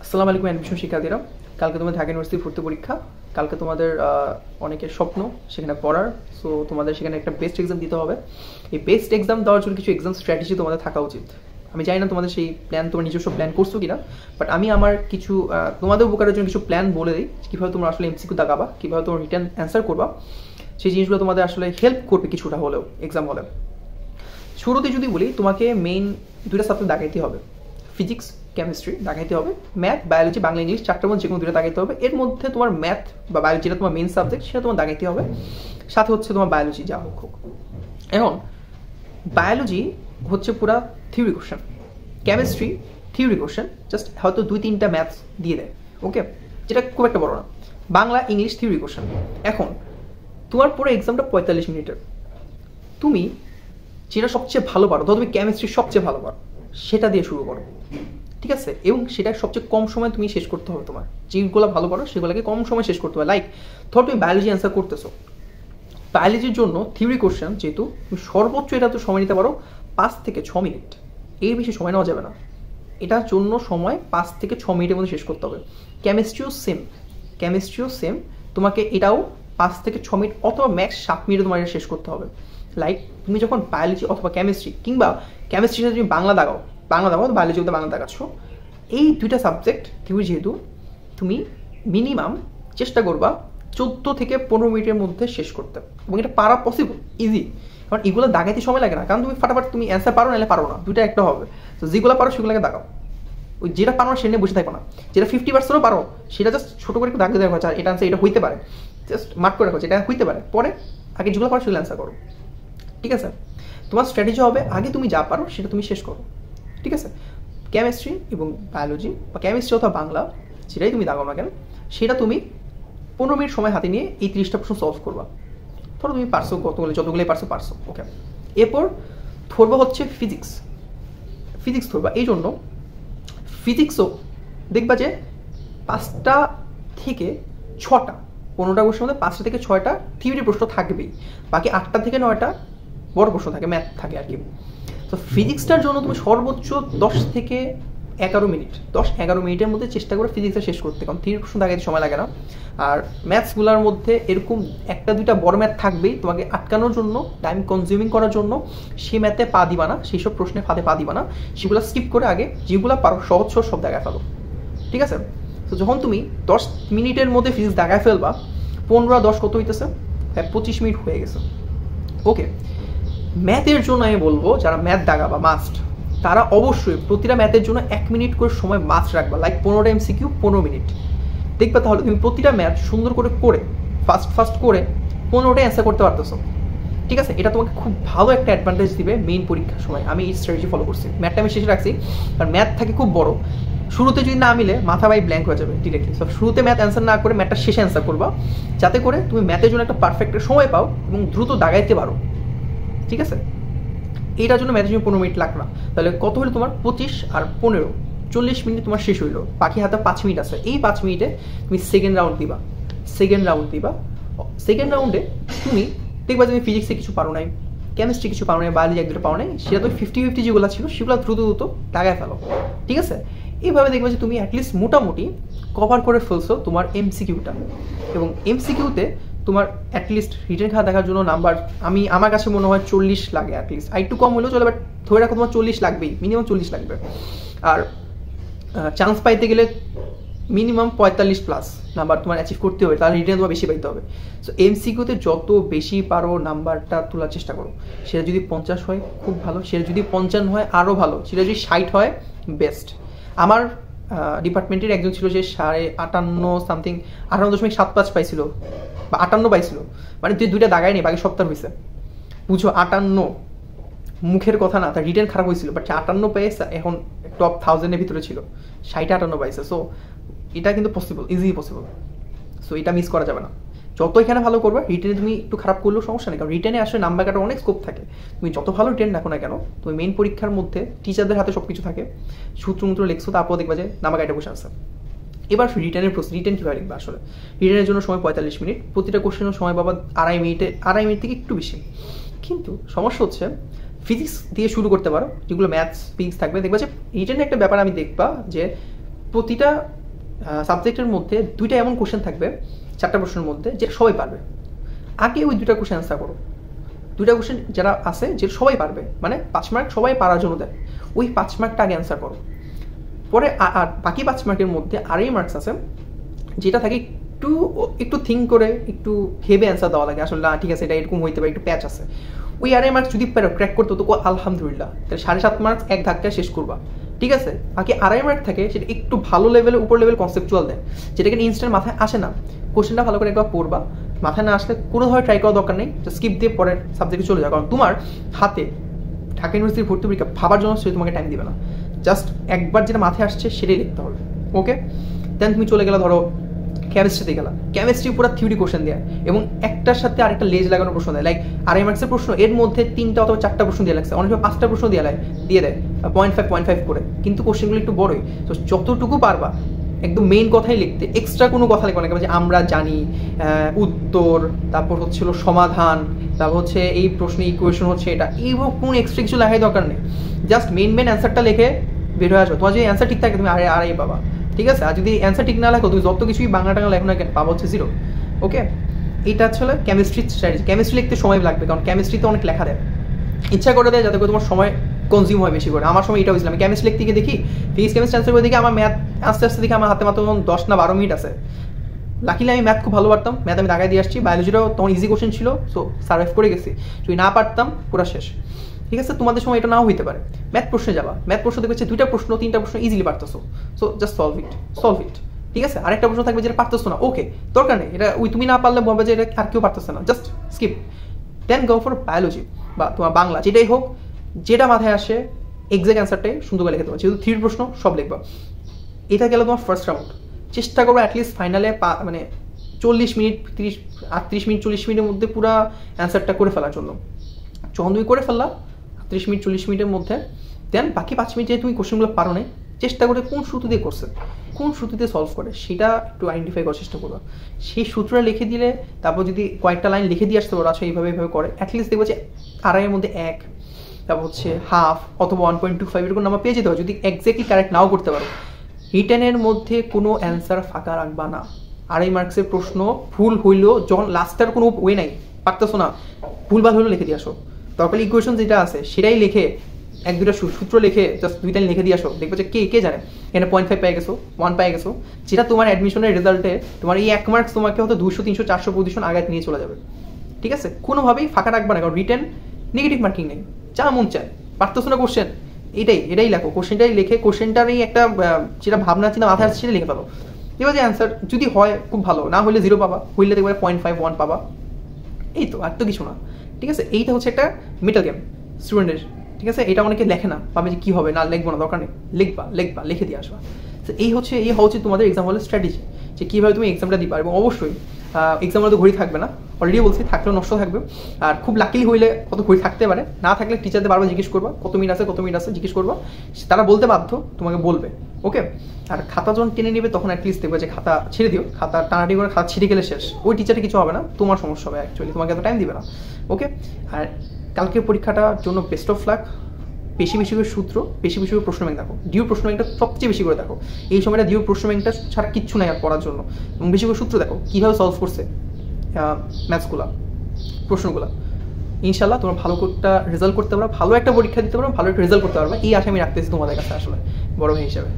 আসসালামু আলাইকুম অ্যাডমিশন শিক্ষার্থীরা। কালকে তোমাদের ঢাকা ইউনিভার্সিটি ভর্তি পরীক্ষা। কালকে তোমাদের অনেকের স্বপ্ন সেখানে পড়ার। সো তোমাদের সেখানে একটা বেস্ট এক্সাম দিতে হবে। এই বেস্ট এক্সাম দেওয়ার জন্য কিছু এক্সাম স্ট্র্যাটেজি তোমাদের থাকা উচিত। আমি জানি না তোমাদের সেই প্ল্যান, তোমার নিজস্ব প্ল্যান করছো কিনা, বাট আমি আমার কিছু তোমাদের উপকারের জন্য কিছু প্ল্যান বলে দিই, কীভাবে তোমরা আসলে এমসিকিউ দাগাবা, কীভাবে তোমরা রিটার্ন অ্যান্সার করবা। সেই জিনিসগুলো তোমাদের আসলে হেল্প করবে কিছুটা হলেও এক্সাম হলে। শুরুতে যদি বলি, তোমাকে মেইন দুইটা সাবজেক্ট দাগাইতে হবে, ফিজিক্স কেমিস্ট্রি দাগাইতে হবে, ম্যাথ বায়োলজি বাংলা ইংলিশ চারটার মধ্যে যে কোনো দুটো দাগাইতে হবে। এর মধ্যে তোমার ম্যাথ বা বায়োলজি যেটা তোমার মেইন সাবজেক্ট সেটা তোমার দাগাইতে হবে, সাথে হচ্ছে তোমার বায়োলজি যা হোক হোক। এখন বায়োলজি হচ্ছে পুরা theory question, chemistry theory question, just হয়তো 2-3টা ম্যাথস দিয়ে দেয়, ওকে, যেটা খুব একটা বড় না। Bangla English theory question. এখন তোমার পুরো এক্সামটা 45 মিনিটের। তুমি যেটা সবচেয়ে ভালো পারো, ধরো তুমি কেমিস্ট্রি সবচেয়ে ভালো পারো, সেটা দিয়ে শুরু করো, ঠিক আছে? এবং সেটা সবচেয়ে কম সময় তুমি শেষ করতে হবে। তোমার যেগুলো ভালো পারো সেগুলোকে কম সময় শেষ করতে হবে। লাইক ধরো তুমি বায়োলজি অ্যান্সার করতেছো, বায়োলজির জন্য থিওরি কোশ্চেন যেহেতু, তুমি সর্বোচ্চ এটা তো সময় নিতে পারো 5 থেকে 6 মিনিট, এর বেশি সময় নেওয়া যাবে না। এটার জন্য সময় 5 থেকে 6 মিনিটের মধ্যে শেষ করতে হবে। কেমিস্ট্রিও সেম, তোমাকে এটাও 5 থেকে 6 মিনিট অথবা ম্যাক্স 7 মিনিটে তোমার এটা শেষ করতে হবে। লাইক তুমি যখন বায়োলজি অথবা কেমিস্ট্রি, কিংবা কেমিস্ট্রির সাথে তুমি বাংলা দাগাও, বায়োলজি বলতে বাংলা দাগাচ্ছ, এই দুইটা সাবজেক্ট থিওরি যেহেতু, তুমি মিনিমাম চেষ্টা করবা 14 থেকে 15 মিনিটের মধ্যে শেষ করতে, এবং এটা পারা পসিবল, ইজি। কারণ এগুলো দাগাইতে সময় লাগে না, কারণ তুমি ফাটাফাট তুমি অ্যান্সার পারো নাহলে পারো না, দুইটা একটা হবে। তো যেগুলো পারো সেগুলোকে দাগাও, ওই যেটা পারো না সেটা নিয়ে বসে থাকো না। যেটা 50%ও পারো সেটা জাস্ট ছোটো করে একটু দাগে দেওয়া হচ্ছে, এটা আনসার এটা হইতে পারে, জাস্ট মার্ক করে রাখো এটা হইতে পারে, পরে আগে যেগুলো পারো সেগুলো অ্যান্সার করো, ঠিক আছে? তোমার স্ট্র্যাটেজি হবে আগে তুমি যা পারো সেটা তুমি শেষ করো, ঠিক আছে? কেমিস্ট্রি এবং বায়োলজি বা কেমিস্ট্রি অথবা বাংলা যেটাই তুমি দাগাও না কেন, সেটা তুমি 15 মিনিট সময় হাতে নিয়ে এই 30টা প্রশ্ন সলভ করবা। ধরো তুমি পারছো, যতগুলোই পারছো, ওকে। এরপর ধরবা হচ্ছে ফিজিক্স ধরবা। এই জন্য ফিজিক্সও দেখবা যে 5টা থেকে 6টা, 15টা কোশ্চেনের মধ্যে 5টা থেকে 6টা থিওরি প্রশ্ন থাকবেই, বাকি 8টা থেকে 9টা বড় প্রশ্ন থাকে, ম্যাথ থাকে আর কি। তো ফিজিক্সটার জন্য তুমি সর্বোচ্চ 10 থেকে 11 মিনিট, 10-11 মিনিটের মধ্যে চেষ্টা করে ফিজিক্সটা শেষ করতে, কারণ থিওরি প্রশ্ন দাগাইতে সময় লাগে না। আর ম্যাথসগুলোর মধ্যে এরকম 1-2টা বড় ম্যাথ থাকবেই, তোমাকে আটকানোর জন্য, টাইম কনজিউমিং করার জন্য সেই ম্যাথে পা দিবা না, সেই সব প্রশ্নে ফাঁদে পা দিবা না, সেগুলো স্কিপ করে আগে যেগুলো পারো সহজ সব দাগায় ফেলো, ঠিক আছে? তো যখন তুমি 10 মিনিটের মধ্যে ফিজিক্স দাগায় ফেলবা, 15-10 কত হইতেছে? হ্যাঁ, 25 মিনিট হয়ে গেছে, ওকে। ম্যাথের জন্য আমি বলবো, যারা ম্যাথ দাগাবা মাস্ট, তারা অবশ্যই প্রতিটা ম্যাথের জন্য 1 মিনিট করে সময় মাস্ট রাখবা। লাইক 15টা এমসিকিউ 15 মিনিট দেখবা, তাহলে তুমি প্রতিটা ম্যাথ সুন্দর করে ফাস্ট করে 15টা অ্যান্সার করতে পারতেছো, ঠিক আছে? এটা তোমাকে খুব ভালো একটা অ্যাডভান্টেজ দিবে মেইন পরীক্ষার সময়। আমি এই স্ট্র্যাটেজি ফলো করছি, ম্যাথটা আমি শেষে রাখছি, কারণ ম্যাথ থাকে খুব বড়, শুরুতে যদি না মিলে মাথা ব্ল্যাঙ্ক হয়ে যাবে ডিরেক্টলি। সো শুরুতে ম্যাথ অ্যান্সার না করে ম্যাথটা শেষে অ্যান্সার করবা, যাতে করে তুমি ম্যাথের জন্য একটা পারফেক্ট সময় পাও এবং দ্রুত দাগাইতে পারো, ঠিক আছে? এইটার জন্য ম্যাথের জন্য 15 মিনিট লাগবে না। তাহলে কত হলো তোমার? 25 আর 15, 40 মিনিট তোমার শেষ হইলো, বাকি হাতে 5 মিনিট আছে। এই 5 মিনিটে তুমি সেকেন্ড রাউন্ড দিবা। সেকেন্ড রাউন্ডে তুমি দেখবা যে তুমি ফিজিক্সে কিছু পারো নাই, কেমিস্ট্রি কিছু পারো নাই, বায়োলজি 1-2টা পারো নাই, সেটা তুমি 50-50 যেগুলো ছিল সেগুলো দ্রুত দাগায় ফেলো, ঠিক আছে? এইভাবে দেখবে যে তুমি অ্যাটলিস্ট মোটামুটি কভার করে ফেলছো তোমার এমসিকিউটা। এবং এমসিকিউতে তোমার অ্যাটলিস্ট রিটেন খাতা দেখার জন্য নাম্বার, আমার কাছে মনে হয় 40 লাগে অ্যাটলিস্ট, আর একটু কম হলেও চলে, বাট ধরে রাখো তোমার 40 লাগবেই, মিনিমাম 40 লাগবে। আর চান্স পাইতে গেলে মিনিমাম 45+ নাম্বার তোমার অ্যাচিভ করতে হবে, তাহলে রিটেন তোমার বেশি পাইতে হবে। সো এমসিকিউতে যত বেশি পারো নাম্বারটা তোলার চেষ্টা করো। সেটা যদি 50 হয় খুব ভালো, সেটা যদি 55 হয় আরও ভালো, সেটা যদি 60 হয় বেস্ট। আমার ডিপার্টমেন্টের একজন ছিল যে 58 সামথিং, 58.75 পাইছিল বা 58 পাইছিল, মানে তুই দুইটা দাগাই নেই, বাকি সপ্তাহ হয়েছে, বুঝো 58, মুখের কথা না, তার রিটেন খারাপ হয়েছিল, বাট 58 পেয়েছে, এখন টপ 1000-এর ভিতরে ছিল, 60-58 পাইছে। সো এটা কিন্তু পসিবল, ইজি পসিবল। সো এটা মিস করা যাবে না। যত এখানে ভালো করবে, রিটেনে তুমি একটু খারাপ করলেও সমস্যা নেই, কারণ রিটেনে আসলে নাম্বার কাটার অনেক স্কোপ থাকে। তুমি যত ভালো রিটেন রাখো না কেন, তুমি মেইন পরীক্ষার মধ্যে টিচারদের হাতে সব কিছু থাকে, সূত্র লেখছো, তারপর দেখবা যে নাম্বার কাটা বসে আসছে। এবার রিটেনের প্রশ্ন, রিটেন কীভাবে লিখবে? আসলে রিটেনের জন্য সময় 45 মিনিট, প্রতিটা কোশ্চেনের সময় বাবা 2.5 মিনিট থেকে একটু বেশি। কিন্তু সমস্যা হচ্ছে ফিজিক্স দিয়ে শুরু করতে পারো, যেগুলো ম্যাথস ফিজিক্স থাকবে, দেখবা যে রিটেনের একটা ব্যাপার আমি দেখবা যে প্রতিটা সাবজেক্টের মধ্যে 2টা এমন কোশ্চেন থাকবে 4টা প্রশ্নের মধ্যে যেটা সবাই পারবে। আগে ওই 2টা কোশ্চেন অ্যান্সার করো। 2টা কোশ্চেন যারা আছে যেটা সবাই পারবে, মানে 5 মার্ক সবাই পারার জন্য দেয়, ওই 5 মার্কটা আগে অ্যান্সার করো। পরে আর বাকি 5 মার্কের মধ্যে আড়াই মার্কস আছে, যেটা থাকে একটু থিঙ্ক করে একটু ভেবে অ্যান্সার দেওয়া লাগে, আসলে না ঠিক আছে এটা এরকম হইতে পারে, একটু প্যাচ আছে। ওই আড়াই মার্কস যদি পারো ক্র্যাক করতে তো আলহামদুলিল্লাহ, তাহলে 7.5 মার্কস এক ধাক্কায় শেষ করবা, ঠিক আছে। বাকি আড়াই মার্ক থাকে সেটা একটু ভালো লেভেলে, উপর লেভেল কনসেপচুয়াল দেয়, যেটাকে ইনস্ট্যান্ট মাথায় আসে না। কোশ্চেনটা ভালো করে একবার পড়বা, মাথায় না আসলে কোনোভাবে ট্রাই করার দরকার নেই, স্কিপ দিয়ে পরের সাবজেক্টে চলে যাও। কারণ তোমার হাতে ঢাকা ইউনিভার্সিটির ভর্তি পরীক্ষা ভাবার জন্য সে তোমাকে টাইম দিবে না, জাস্ট একবার যেটা মাথায় আসছে সেটাই লিখতে হবে। ওকে, দেন তুমি চলে গেলা ধরো কেমিস্ট্রিতে গেলা, কেমিস্ট্রি পুরো থিওরি কোশ্চেন দেয় এবং একটার সাথে আরেকটা লেজ লাগানোর প্রশ্ন দেয়, লাইক আড়াই মার্কসের প্রশ্ন, এর মধ্যে 3টা অথবা 4টা প্রশ্ন দিয়ে লাগছে, অনেক সময় 5টা প্রশ্ন দিয়ে দেয় 0.5 করে, কিন্তু কোশ্চেনগুলো একটু বড়ই। তো যতটুকু পারবা একদম মেইন কথাই লিখতে, এক্সট্রা কোনো কথা লিখবে না, যে আমরা জানি উত্তর, তারপর হচ্ছিল সমাধান, তারপর হচ্ছে এই প্রশ্নে ইকুয়েশন হচ্ছে এটা, এইভাবে কোনো এক্সট্রা কিছু লেখাই দরকার নেই। জাস্ট মেইন অ্যান্সারটা লিখে বের হয়ে আসো। তোমার যদি অ্যান্সার ঠিক থাকে তুমি আড়াই পাবা, ঠিক আছে। আর যদি অ্যান্সার ঠিক না লেখো, তুমি যত কিছুই বাংলা টাংলা লেখো না কেন, পাবো হচ্ছে 0। ওকে, এটা হচ্ছে কেমিস্ট্রির স্ট্র্যাটেজি। কেমিস্ট্রি লিখতে সময় লাগবে, কারণ কেমিস্ট্রিতে অনেক লেখা দেয়, ইচ্ছা করে দেয় যাতে করে তোমার সময় কনজিউম হয় বেশি করে। আমার সময় এটা হয়েছিল, আমি কেমিস্ট্রি লিখতে গিয়ে দেখি, ফিজিক্স কেমিস্ট্রি অ্যান্সার করে দেখি আমার ম্যাথ আস্তে আস্তে দেখি আমার হাতে মাত্র 10 না 12 মিনিট আছে। লাকিলি আমি ম্যাথ খুব ভালো পারতাম, ম্যাথ আমি দাগায় দিয়ে আসছি, বায়োলজিটাও তখন ইজি কোশ্চেন ছিল, সো সার্ভাইভ করে গেছি। যদি না পারতাম পুরো শেষ, ঠিক আছে। তোমাদের সময় এটা নাও হইতে পারে, ম্যাথ প্রশ্নে যাবা, ম্যাথ প্রশ্ন দেখবে 2টা প্রশ্ন 3টা প্রশ্ন ইজিলি পারতেছো, সো জাস্ট সলভ ইট, ঠিক আছে। আরেকটা প্রশ্ন থাকবে যেটা পারতেছো না, ওকে, দরকার নেই, এটা ওই তুমি না পারলে বলবে যে এটা আর কেউ পারতেছে না, just skip. Then go for biology বা তোমার বাংলা, যেটাই হোক, যেটা মাথায় আসে এক্সাক্ট অ্যান্সারটাই সুন্দর করে লিখে দেবো, যেহেতু 3 প্রশ্ন সব লিখবা। এটা গেল তোমার ফার্স্ট রাউন্ড। চেষ্টা করবো অ্যাটলিস্ট ফাইনালে মানে 40 মিনিট 38 মিনিট 40 মিনিটের মধ্যে পুরো অ্যান্সারটা করে ফেলার জন্য। যখন তুমি করে ফেললা 38 মিনিট 40 মিনিটের মধ্যে, দেন বাকি 5 মিনিটে তুমি কোশ্চেনগুলো পারো না, চেষ্টা করে কোন সূত্র দিয়ে করছে, কোন সূত্রতে সলভ করে সেটা একটু আইডেন্টিফাই করার চেষ্টা করবো। সেই সূত্রটা লিখে দিলে, তারপর যদি কয়েকটা লাইন লিখে দিয়ে আসতে পারো, আচ্ছা এইভাবে করে, অ্যাটলিস্ট দেখবো যে আড়াইয়ের মধ্যে 1, তারপর হচ্ছে হাফ অথবা 1.25 এরকম নাম্বার পেয়ে যেতে হবে। যদি এক্স্যাক্টলি কারেক্ট নাও করতে পারো, রিটেনের মধ্যে কোনো অ্যান্সার ফাঁকা রাখবা না। আড়াই মার্কসের প্রশ্ন ভুল হইলেও যখন লাস্টের কোনো ওয়ে নাই, পারতেছো না, ভুলভাল হলেও লিখে দিয়ে আসো। দরকার ইকুয়েশন যেটা আছে সেটাই লিখে 1-2টা সূত্র লিখে জাস্ট 2 লাইন লিখে দিয়ে আসো, দেখবে যে কে জানে এখানে 0.5 পেয়ে গেছো, 1 পেয়ে গেছো, যেটা তোমার অ্যাডমিশনের রেজাল্টে তোমার এই 1 মার্কস তোমাকে হয়তো 200 300 400 পজিশন আগে নিয়ে চলে যাবে, ঠিক আছে। কোনোভাবেই ফাঁকা রাখবা না, কারণ রিটেন নেগেটিভ মার্কিং নেই, যা মন চায়, পারতেছো না কোশ্চেন এটাই লেখো, কোশ্চেনটাই লিখে কোশ্চেনটারই একটা যেটা ভাবনা চিন্তা মাথায় আসছে সেটা লিখে ফেলো। এবার যে অ্যান্সার যদি হয় খুব ভালো, না হলে 0 পাবা, হইলে দেখবে 0.5 1 পাবা, এই তো, আর তো কিছু না, ঠিক আছে। এইটা হচ্ছে একটা মেটাল গেম স্টুডেন্টের, ঠিক আছে। এটা অনেকে লেখে না, ভাবে যে কী হবে, না লিখবো না, দরকার নেই, লিখবা লিখে দিয়ে আসবা। তো এই হচ্ছে তোমাদের এক্সাম হলের স্ট্র্যাটেজি, যে কীভাবে তুমি এক্সামটা দিবা। এবং অবশ্যই এক্সাম হলে তো ঘড়ি থাকবে না, অলরেডি বলছি, থাকলেও নষ্ট থাকবে। আর খুব লাকিলি হইলে কত ঘড়ি থাকতে পারে, না থাকলে টিচারদের বারবার জিজ্ঞেস করবা কত মিনিট আছে জিজ্ঞেস করবা, তারা বলতে বাধ্য, তোমাকে বলবে, ওকে। আর খাতা যখন টেনে নেবে তখন অ্যাটলিস্ট দেখবে যে খাতা ছেড়ে দিও, খাতা টানাটি করে খাতা ছিঁড়ে গেলে শেষ, ওই টিচারে কিছু হবে না, তোমার সমস্যা হবে অ্যাকচুয়ালি, তোমাকে এত টাইম দিবে না, ওকে। আর কালকের পরীক্ষাটার জন্য বেস্ট অফ লাক। বেশি করে সূত্র, বেশি করে প্রশ্ন ব্যাংক দেখো, ডিউ প্রশ্ন ব্যাংকটা সবচেয়ে বেশি করে দেখো, এই সময়টা ডিউ প্রশ্ন ব্যাংকটা ছাড়া কিচ্ছু নাই আর পড়ার জন্য। এবং বেশি করে সূত্র দেখো, কীভাবে সলভ করছে ম্যাথসগুলো, প্রশ্নগুলো। ইনশাল্লাহ তোমরা ভালো একটা রেজাল্ট করতে পারো, ভালো একটা পরীক্ষা দিতে পারো, ভালো একটা রেজাল্ট করতে পারবে, এই আশা আমি রাখতেছি তোমাদের কাছে আসলে বড় ভাই হিসাবে।